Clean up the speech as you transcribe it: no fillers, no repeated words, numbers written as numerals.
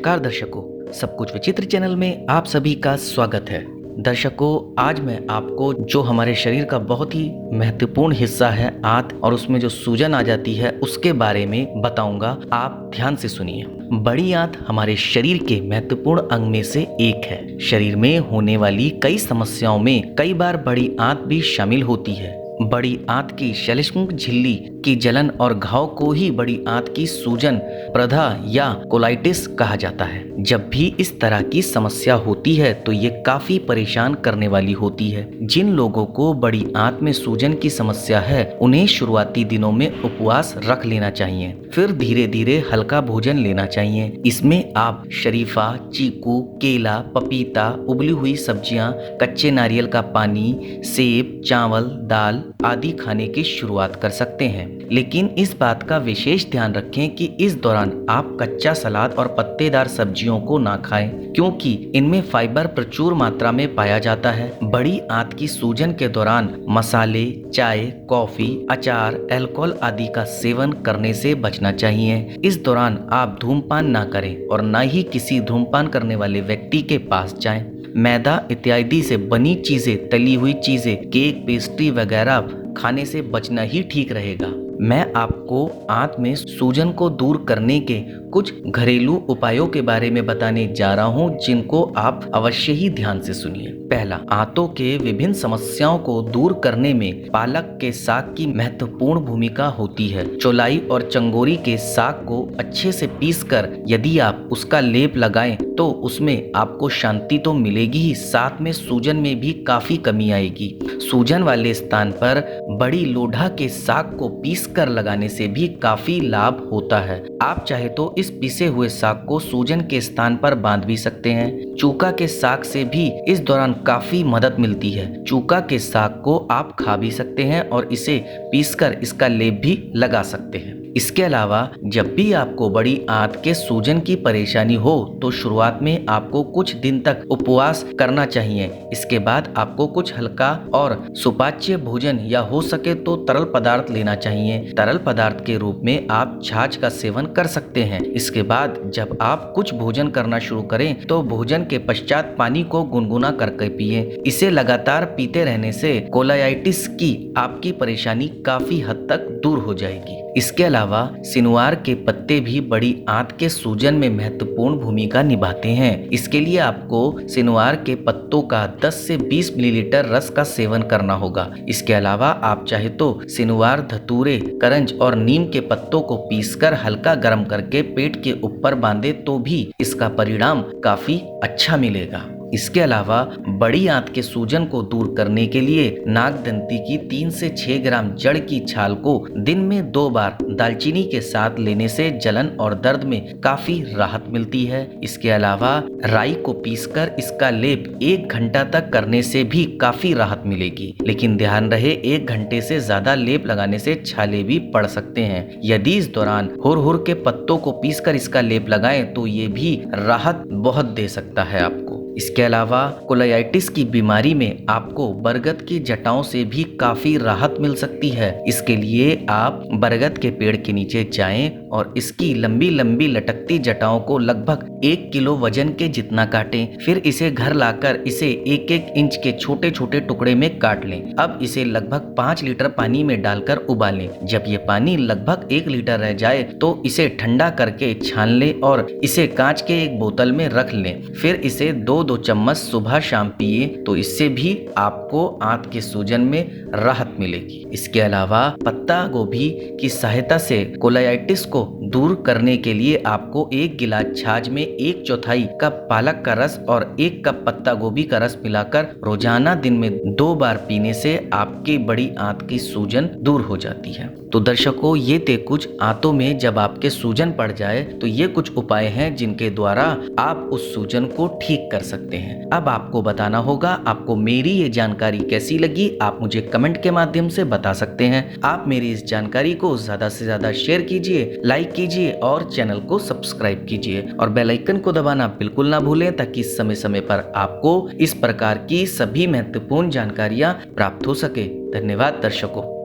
नमस्कार दर्शकों, सब कुछ विचित्र चैनल में आप सभी का स्वागत है। दर्शकों, आज मैं आपको जो हमारे शरीर का बहुत ही महत्वपूर्ण हिस्सा है आंत और उसमें जो सूजन आ जाती है उसके बारे में बताऊंगा। आप ध्यान से सुनिए। बड़ी आंत हमारे शरीर के महत्वपूर्ण अंग में से एक है। शरीर में होने वाली कई समस्याओं में कई बार बड़ी आंत भी शामिल होती है। बड़ी आंत की श्लेष्मक झिल्ली की जलन और घाव को ही बड़ी आंत की सूजन, प्रदाह या कोलाइटिस कहा जाता है। जब भी इस तरह की समस्या होती है तो ये काफी परेशान करने वाली होती है। जिन लोगों को बड़ी आंत में सूजन की समस्या है उन्हें शुरुआती दिनों में उपवास रख लेना चाहिए, फिर धीरे धीरे हल्का भोजन लेना चाहिए। इसमें आप शरीफा, चीकू, केला, पपीता, उबली हुई सब्जियां, कच्चे नारियल का पानी, सेब, चावल, दाल आदि खाने की शुरुआत कर सकते हैं। लेकिन इस बात का विशेष ध्यान रखें कि इस दौरान आप कच्चा सलाद और पत्तेदार सब्जियों को ना खाएं, क्योंकि इनमें फाइबर प्रचुर मात्रा में पाया जाता है। बड़ी आंत की सूजन के दौरान मसाले, चाय, कॉफी, अचार, अल्कोहल आदि का सेवन करने से बचना चाहिए। इस दौरान आप धूम्रपान ना करें और न ही किसी धूम्रपान करने वाले व्यक्ति के पास जाएं। मैदा इत्यादि से बनी चीजें, तली हुई चीजें, केक, पेस्ट्री वगैरह खाने से बचना ही ठीक रहेगा। मैं आपको आंत में सूजन को दूर करने के कुछ घरेलू उपायों के बारे में बताने जा रहा हूं, जिनको आप अवश्य ही ध्यान से सुनिए। पहला, आंतों के विभिन्न समस्याओं को दूर करने में पालक के साग की महत्वपूर्ण भूमिका होती है। चौलाई और चंगोरी के साग को अच्छे से पीसकर यदि आप उसका लेप लगाएं तो उसमें आपको शांति तो मिलेगी ही, साथ में सूजन में भी काफी कमी आएगी। सूजन वाले स्थान पर बड़ी लोढ़ा के साग को पीसकर लगाने से भी काफी लाभ होता है। आप चाहे तो इस पिसे हुए साग को सूजन के स्थान पर बांध भी सकते हैं। चूका के साग से भी इस दौरान काफी मदद मिलती है। चूका के साग को आप खा भी सकते हैं और इसे पीसकर इसका लेप भी लगा सकते हैं। इसके अलावा जब भी आपको बड़ी आंत के सूजन की परेशानी हो तो शुरुआत में आपको कुछ दिन तक उपवास करना चाहिए। इसके बाद आपको कुछ हल्का और सुपाच्य भोजन या हो सके तो तरल पदार्थ लेना चाहिए। तरल पदार्थ के रूप में आप छाछ का सेवन कर सकते हैं। इसके बाद जब आप कुछ भोजन करना शुरू करें तो भोजन के पश्चात पानी को गुनगुना करके पिए। इसे लगातार पीते रहने से कोलाइटिस की आपकी परेशानी काफी हद तक दूर हो जाएगी। इसके अलावा सिनुआर के पत्ते भी बड़ी आंत के सूजन में महत्वपूर्ण भूमिका निभाते हैं। इसके लिए आपको सिनुआर के पत्तों का 10 से 20 मिलीलीटर रस का सेवन करना होगा। इसके अलावा आप चाहे तो सिनुआर, धतूरे, करंज और नीम के पत्तों को पीसकर हल्का गर्म करके पेट के ऊपर बांधे तो भी इसका परिणाम काफी अच्छा मिलेगा। इसके अलावा बड़ी आंत के सूजन को दूर करने के लिए नागदंती की 3 से 6 ग्राम जड़ की छाल को दिन में 2 बार दालचीनी के साथ लेने से जलन और दर्द में काफी राहत मिलती है। इसके अलावा राई को पीसकर इसका लेप 1 घंटा तक करने से भी काफी राहत मिलेगी। लेकिन ध्यान रहे, 1 घंटे से ज्यादा लेप लगाने से छाले भी पड़ सकते हैं। यदि इस दौरान हुरहुर के पत्तों को पीसकर इसका लेप लगाएं तो ये भी राहत बहुत दे सकता है आपको। इसके अलावा कोलाइटिस की बीमारी में आपको बरगद की जटाओं से भी काफी राहत मिल सकती है। इसके लिए आप बरगद के पेड़ के नीचे जाएं और इसकी लंबी लंबी लटकती जटाओं को लगभग 1 किलो वजन के जितना काटें। फिर इसे घर लाकर इसे 1-1 इंच के छोटे छोटे टुकड़े में काट लें। अब इसे लगभग 5 लीटर पानी में डालकर उबालें। जब ये पानी लगभग 1 लीटर रह जाए तो इसे ठंडा करके छान लें और इसे कांच के एक बोतल में रख लें। फिर इसे 2-2 चम्मच सुबह शाम पिए तो इससे भी आपको आंत के सूजन में राहत मिलेगी। इसके अलावा पत्ता गोभी की सहायता से कोलाइटिस को दूर करने के लिए आपको 1 गिलास छाछ में 1/4 कप पालक का रस और 1 कप पत्ता गोभी का रस मिलाकर रोजाना दिन में 2 बार पीने से आपकी बड़ी आंत की सूजन दूर हो जाती है। तो दर्शकों, ये थे कुछ आंतों में जब आपके सूजन पड़ जाए तो ये कुछ उपाय हैं जिनके द्वारा आप उस सूजन को ठीक कर सकते हैं। अब आपको बताना होगा आपको मेरी ये जानकारी कैसी लगी। आप मुझे कमेंट के माध्यम से बता सकते हैं। आप मेरी इस जानकारी को ज्यादा से ज्यादा शेयर कीजिए, लाइक कीजिए और चैनल को सब्सक्राइब कीजिए और बेल आइकन को दबाना बिल्कुल ना भूलें, ताकि समय समय पर आपको इस प्रकार की सभी महत्वपूर्ण जानकारियां प्राप्त हो सके। धन्यवाद दर्शकों।